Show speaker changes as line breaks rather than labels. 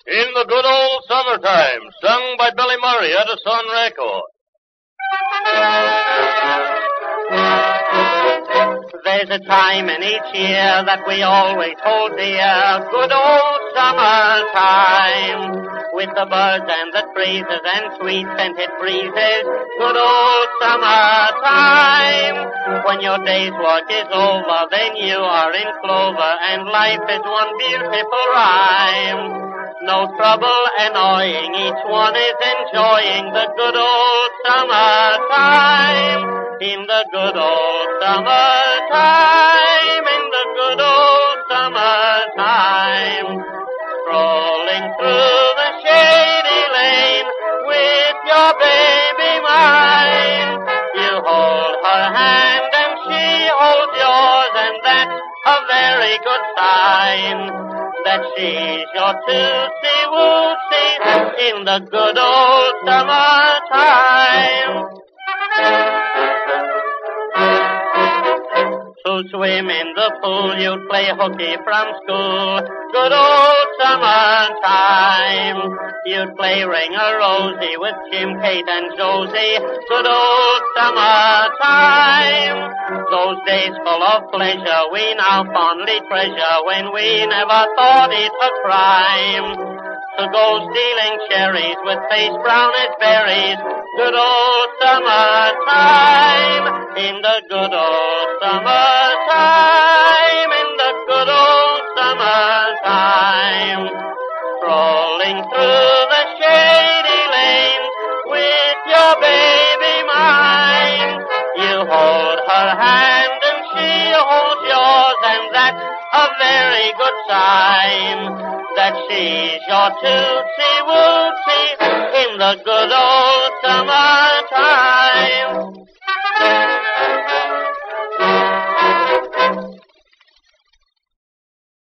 In the Good Old Summertime, sung by Billy Murray at a Sun record.
There's a time in each year that we always hold dear, good old summertime. With the birds and the breezes and sweet-scented breezes, good old summertime. When your day's work is over, then you are in clover, and life is one beautiful rhyme. No trouble annoying, each one is enjoying the good old summertime. In the good old summertime, in the good old summertime. Strolling through the shady lane with your baby mine. You hold her hand and she holds yours, and that's a very good sign that she's your tootsie-wootsy in the good old summertime. To swim in the pool, you'd play hooky from school, good old summertime. You'd play ring-a-rosy with Jim, Kate, and Josie, good old summertime. Those days full of pleasure we now fondly treasure, when we never thought it a crime to go stealing cherries with face brown as berries, good old summertime. In the good old summertime, in the good old summertime. Strolling through the shady lanes with your baby mine. You hold her hand and she holds yours, and that's a very good sign that she's your tootsie-wootsy in the good old summertime.